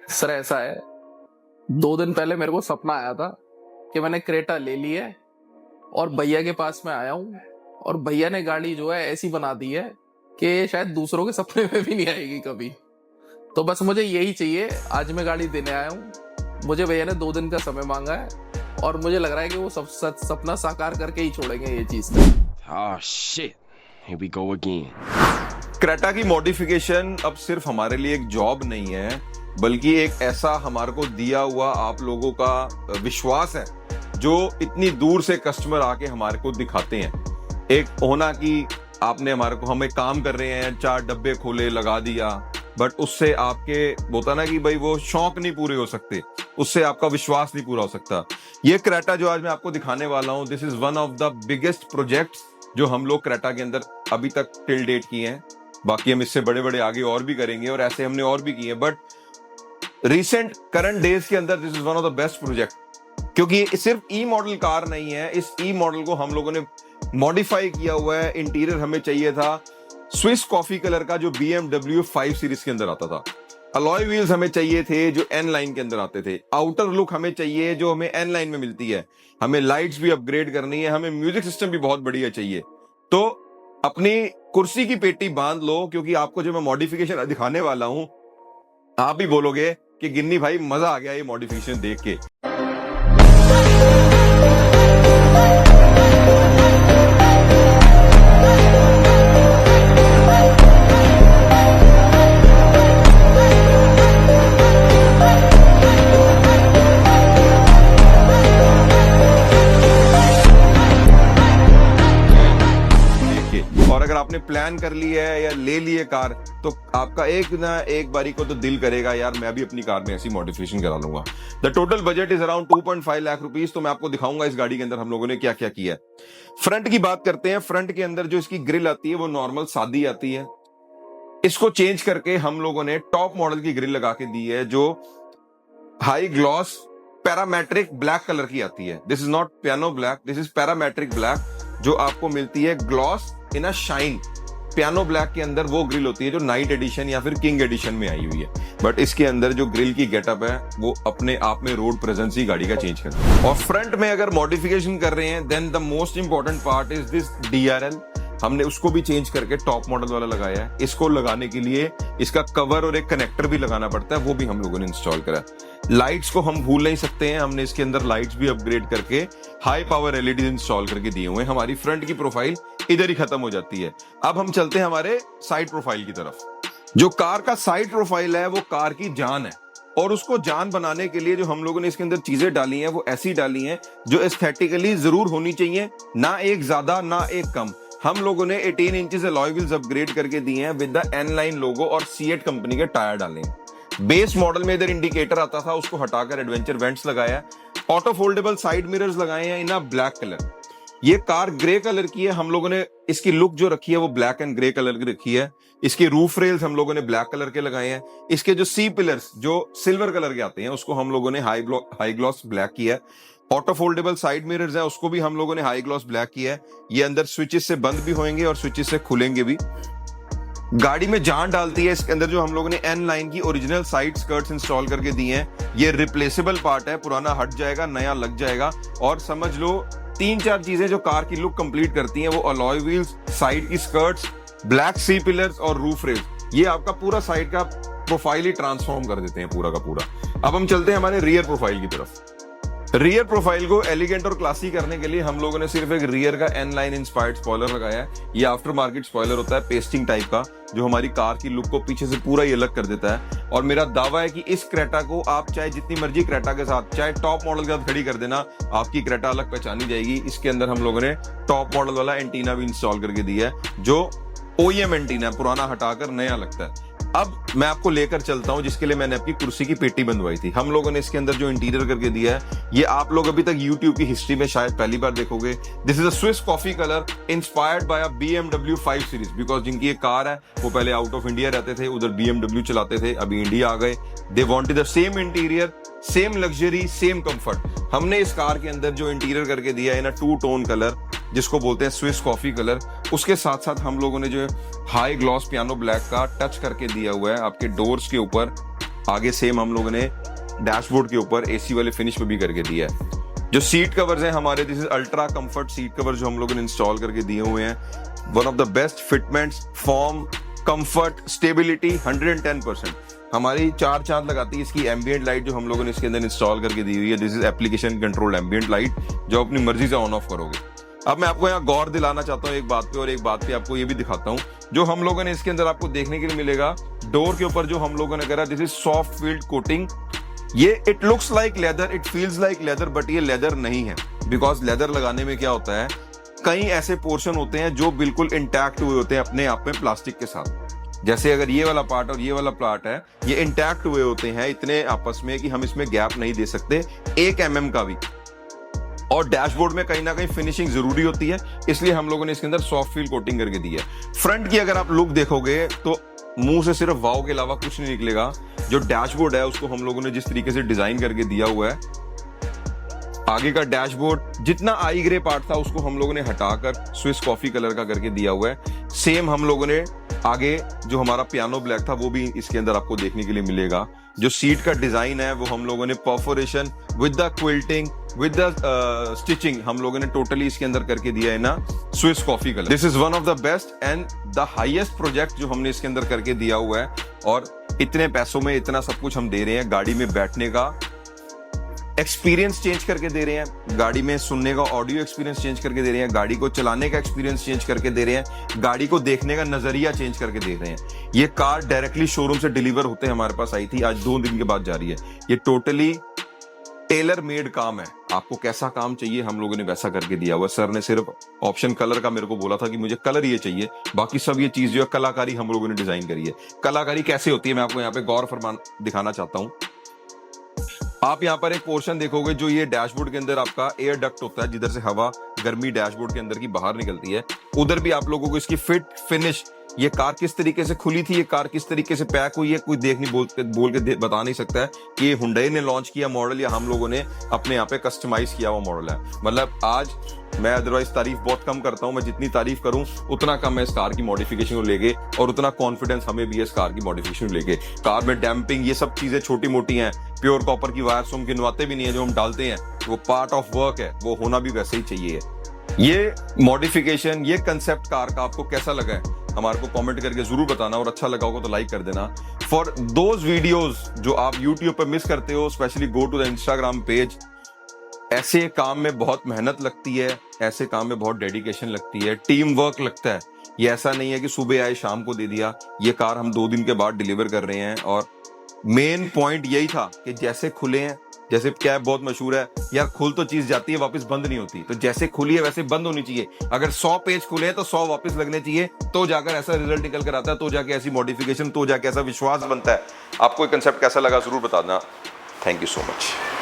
Sir ऐसा है, 2 दिन पहले मेरे को सपना आया था कि मैंने क्रेटा ले ली है और भैया के पास में आया हूँ और भैया ने गाड़ी जो है ऐसी बना दी है कि शायद दूसरों के सपने में भी नहीं आएगी कभी। तो बस मुझे यही चाहिए। आज मैं गाड़ी देने आया हूँ। मुझे भैया ने 2 दिन का समय मांगा है और मुझे लग रहा है कि वो सब सपना साकार करके ही छोड़ेंगे ये चीज। Oh shit. Here we go again. Creta की मॉडिफिकेशन अब सिर्फ हमारे लिए एक जॉब नहीं है, बल्कि एक ऐसा हमारे को दिया हुआ आप लोगों का विश्वास है जो इतनी दूर से कस्टमर आके हमारे को दिखाते हैं। एक होना कि आपने हमारे को, हम एक काम कर रहे हैं, 4 डब्बे खोले लगा दिया, बट उससे आपके होता ना कि भाई वो शौक नहीं पूरे हो सकते, उससे आपका विश्वास नहीं पूरा हो सकता। ये क्रेटा जो आज मैं आपको दिखाने वाला हूं, this is one of the biggest projects जो हम लोग क्रेटा के अंदर अभी तक टिल डेट किए हैं। बाकी हम इससे बड़े बड़े आगे और भी करेंगे और ऐसे हमने और भी किए, बट रिसेंट करंट डेज के अंदर this is one of the best project, क्योंकि ये सिर्फ ई मॉडल कार नहीं है। इस ई मॉडल को हम लोगों ने मॉडिफाई किया हुआ है। इंटीरियर हमें चाहिए था स्विस कॉफी कलर का जो BMW 5 सीरीज के अंदर आता था। अलॉय व्हील्स हमें चाहिए थे जो एन लाइन के अंदर आते थे। आउटर लुक हमें चाहिए जो हमें एन लाइन में मिलती है। हमें लाइट्स भी अपग्रेड करनी है, हमें म्यूजिक सिस्टम भी बहुत बढ़िया चाहिए। तो अपनी कुर्सी की पेटी बांध लो, क्योंकि आपको जो मैं मॉडिफिकेशन दिखाने वाला हूं, आप भी बोलोगे कि गिन्नी भाई मजा आ गया ये मॉडिफिकेशन देख के। और अगर आपने प्लान कर ली है या ले ली है कार, तो आपका एक ना एक बारी को तो दिल करेगा यार मैं भी अपनी कार में ऐसी मॉडिफिकेशन करा लूंगा। The total budget is around 2.5 lakh rupees. तो मैं आपको दिखाऊंगा इस गाड़ी के अंदर हम लोगों ने क्या क्या किया है। फ्रंट की बात करते हैं। फ्रंट के अंदर जो इसकी ग्रिल आती है वो नॉर्मल सादी आती है। इसको चेंज करके हम लोगों ने टॉप मॉडल की ग्रिल लगा के दी है जो high gloss parametric black colour की आती है। This is not piano black, this is parametric black, जो आपको मिलती है ग्लॉस इन अ शाइन। पियानो ब्लैक के अंदर वो ग्रिल होती है जो नाइट एडिशन या फिर किंग एडिशन में आई हुई है, बट इसके अंदर जो ग्रिल की गेटअप है वो अपने आप में रोड प्रेजेंस ही गाड़ी का चेंज करता है। और फ्रंट में अगर मॉडिफिकेशन कर रहे हैं, then the most important part is this DRL। हमने उसको भी चेंज करके टॉप मॉडल वाला लगाया है। इसको लगाने के लिए इसका कवर और एक कनेक्टर भी लगाना पड़ता है, वो भी हम लोगों ने इंस्टॉल करा। लाइट्स को हम भूल नहीं सकते हैं, हमने इसके अंदर लाइट्स भी अपग्रेड करके हाई पावर LED इंस्टॉल करके दिए हुए हैं। हमारी फ्रंट की प्रोफाइल इधर ही खत्म हो जाती है। अब हम चलते हैं हमारे साइड प्रोफाइल की तरफ। जो कार का साइड प्रोफाइल है वो कार की जान है, और उसको जान बनाने के लिए जो हम लोगों ने इसके अंदर चीजें डाली हैं वो ऐसी डाली हैं जो एस्थेटिकली जरूर होनी चाहिए, ना एक ज्यादा ना एक कम। हम लोगों ने 18 इंचेस अलॉय व्हील्स अपग्रेड करके दिए हैं विद द एन लाइन लोगो, और सीएट कंपनी के टायर डाले हैं। बेस मॉडल में इधर इंडिकेटर आता था, उसको हटाकर एडवेंचर वेंट्स लगाया। ऑटो फोल्डेबल साइड मिरर्स लगाए हैं इन अ ब्लैक कलर। ये कार ग्रे कलर की है। हम लोगों ने इसकी लुक जो रखी है वो ब्लैक एंड ग्रे कलर की रखी है। इसके रूफ रेल्स हम लोगों ने ब्लैक कलर के लगाए हैं। इसके जो सी पिलर्स जो सिल्वर कलर के आते हैं उसको हम लोगों ने हाई ग्लॉस ब्लैक किया है। ऑटो फोल्डेबल साइड मिरर्स है, उसको भी हम लोगों ने हाई ग्लॉस ब्लैक किया है। ये अंदर स्विचेस से बंद भी होंगे और स्विचेस से खुलेंगे भी। गाड़ी में जान डालती है इसके अंदर जो हम लोगों ने एन लाइन की ओरिजिनल साइड स्कर्ट्स इंस्टॉल करके दी हैं। ये रिप्लेसेबल पार्ट है, पुराना हट जाएगा नया लग जाएगा। और समझ लो 3-4 चीजें जो कार की लुक कंप्लीट करती हैं वो अलॉय व्हील्स, साइड की स्कर्ट्स, ब्लैक सी पिलर्स और रूफ रेल, ये आपका पूरा साइड का प्रोफाइल ही ट्रांसफॉर्म कर देते हैं पूरा का पूरा। अब हम चलते हैं हमारे रियर प्रोफाइल की तरफ। रियर प्रोफाइल को एलिगेंट और क्लासी करने के लिए हम लोगों ने सिर्फ एक रियर का एन लाइन इंस्पायर्ड स्पॉइलर लगाया है। ये आफ्टर मार्केट स्पॉइलर होता है पेस्टिंग टाइप का, जो हमारी कार की लुक को पीछे से पूरा ही अलग कर देता है। और मेरा दावा है कि इस क्रेटा को आप चाहे जितनी मर्जी क्रेटा के साथ, चाहे टॉप मॉडल के साथ खड़ी कर देना, आपकी क्रेटा अलग पहचानी जाएगी। इसके अंदर हम लोगों ने टॉप मॉडल वाला एंटीना भी इंस्टॉल करके दिया है जो OEM एंटीना, पुराना हटाकर नया लगता है। अब मैं आपको लेकर चलता हूं जिसके लिए मैंने अपनी कुर्सी की पेटी बंधवाई थी। हम लोगों ने इसके अंदर जो इंटीरियर करके दिया है, ये आप लोग अभी तक YouTube की हिस्ट्री में शायद पहली बार देखोगे। This is a Swiss coffee colour inspired by a BMW 5 series, because जिनकी ये कार है वो पहले आउट ऑफ इंडिया रहते थे, उधर BMW चलाते थे, अभी इंडिया आ गए। They wanted the same interior, same luxury, same comfort. हमने इस कार के अंदर जो इंटीरियर करके दिया है ना 2 टोन कलर, जिसको बोलते हैं स्विस कॉफी कलर, उसके साथ साथ हम लोगों ने जो हाई ग्लॉस पियानो ब्लैक का टच करके दिया हुआ है आपके डोर्स के ऊपर। आगे सेम हम लोगों ने डैशबोर्ड के ऊपर एसी वाले फिनिश पे भी करके दिया है। जो सीट कवर्स हैं हमारे, this is ultra comfort seat cover जो हम लोगों ने इंस्टॉल करके दिए हुए हैं। One of the best fitments, form, comfort, stability 110%। हमारी 4 चांद लगाती है इसकी एम्बिएंट लाइट जो हम लोगों ने इसके अंदर इंस्टॉल करके दी हुई है। This is application controlled ambient light जो अपनी मर्जी से ऑन ऑफ करोगे। अब मैं आपको यहाँ गौर दिलाना चाहता हूँ एक बात पे, और एक बात पे आपको ये भी दिखाता हूँ जो हम लोगों ने इसके अंदर आपको देखने के लिए मिलेगा। डोर के ऊपर जो हम लोगों ने करा, this is soft field coating. ये it looks like leather, it feels like leather, but ये लेदर नहीं है। बिकॉज लेदर लगाने में क्या होता है, कई ऐसे पोर्शन होते हैं जो बिल्कुल इंटैक्ट हुए होते हैं अपने आप में प्लास्टिक के साथ। जैसे अगर ये वाला पार्ट और ये वाला पार्ट है, ये इंटैक्ट हुए होते हैं इतने आपस में कि हम इसमें गैप नहीं दे सकते 1 mm का भी। और डैशबोर्ड में कहीं ना कहीं फिनिशिंग जरूरी होती है, इसलिए हम लोगों ने इसके अंदर सॉफ्ट फील कोटिंग करके दी है। फ्रंट की अगर आप लुक देखोगे तो मुंह से सिर्फ वाव के अलावा कुछ नहीं निकलेगा। जो डैशबोर्ड है उसको हम लोगों ने जिस तरीके से डिजाइन करके दिया हुआ है, आगे का डैशबोर्ड जितना आई ग्रे पार्ट था उसको हम लोगों ने हटाकर स्विस कॉफी कलर का करके दिया हुआ है। सेम हम लोगों ने आगे जो हमारा पियानो ब्लैक था वो भी इसके अंदर आपको देखने के लिए मिलेगा। जो सीट का डिजाइन है वो हम लोगों ने perforation with the quilting with the stitching हम लोगों ने टोटली इसके अंदर करके दिया है ना Swiss coffee colour. This is one of the best and the highest project जो हमने इसके अंदर करके दिया हुआ है। और इतने पैसों में इतना सब कुछ हम दे रहे हैं। गाड़ी में बैठने का एक्सपीरियंस चेंज करके दे रहे हैं, गाड़ी में सुनने का ऑडियो एक्सपीरियंस चेंज करके दे रहे हैं, गाड़ी को चलाने का एक्सपीरियंस चेंज करके दे रहे हैं, गाड़ी को देखने का नजरिया चेंज करके दे रहे हैं। ये कार डायरेक्टली शोरूम से डिलीवर होते हमारे पास आई थी, आज 2 दिन के बाद जा रही है। ये टोटली टेलर मेड काम है। आपको कैसा काम चाहिए हम लोगों ने वैसा करके दिया हुआ। सर ने सिर्फ ऑप्शन कलर का मेरे को बोला था कि मुझे कलर ये चाहिए, बाकी सब ये चीज जो है कलाकारी हम लोगों ने डिजाइन करी है। कलाकारी कैसे होती है मैं आपको यहाँ पे गौर फरमान दिखाना चाहता हूँ। आप यहाँ पर एक पोर्शन देखोगे जो ये डैशबोर्ड के अंदर आपका एयर डक्ट होता है, जिधर से हवा गर्मी डैशबोर्ड के अंदर की बाहर निकलती है। उधर भी आप लोगों को इसकी फिट फिनिश, ये कार किस तरीके से खुली थी, ये कार किस तरीके से पैक हुई है, कोई देख नहीं बोल के बता नहीं सकता है कि ये हुंडई ने लॉन्च किया मॉडल या हम लोगों ने अपने यहाँ पे कस्टमाइज किया हुआ मॉडल है। मतलब आज मैं अदरवाइज तारीफ बहुत कम करता हूं, मैं जितनी तारीफ करूं उतना कम है इस कार की मॉडिफिकेशन को लेके, और उतना कॉन्फिडेंस हमें भी है इस कार की मॉडिफिकेशन को लेके। कार में डैम्पिंग ये सब चीजें छोटी मोटी हैं, प्योर कॉपर की वायर्स हम गिनवाते भी नहीं है, जो हम डालते हैं वो पार्ट ऑफ वर्क है, वो होना भी वैसे ही चाहिए। ये मॉडिफिकेशन, ये कंसेप्ट कार का आपको कैसा लगा है हमारे को कमेंट करके जरूर बताना, और अच्छा लगा होगा तो लाइक कर देना। फॉर दोज वीडियोस जो आप यूट्यूब पर मिस करते हो, specially go to the Instagram page. ऐसे काम में बहुत मेहनत लगती है, ऐसे काम में बहुत डेडिकेशन लगती है, टीम वर्क लगता है। ये ऐसा नहीं है कि सुबह आए शाम को दे दिया। ये कार हम 2 दिन के बाद डिलीवर कर रहे हैं, और मेन पॉइंट यही था कि जैसे खुले हैं, जैसे कैब बहुत मशहूर है यार, खुल तो चीज जाती है वापस बंद नहीं होती, तो जैसे खुली है वैसे बंद होनी चाहिए। अगर 100 पेज खुले हैं तो 100 वापस लगने चाहिए, तो जाकर ऐसा रिजल्ट निकल कर आता है, तो जाके ऐसी मॉडिफिकेशन, तो जाके ऐसा विश्वास बनता है। आपको ये कंसेप्ट कैसा लगा जरूर बताना। Thank you so much.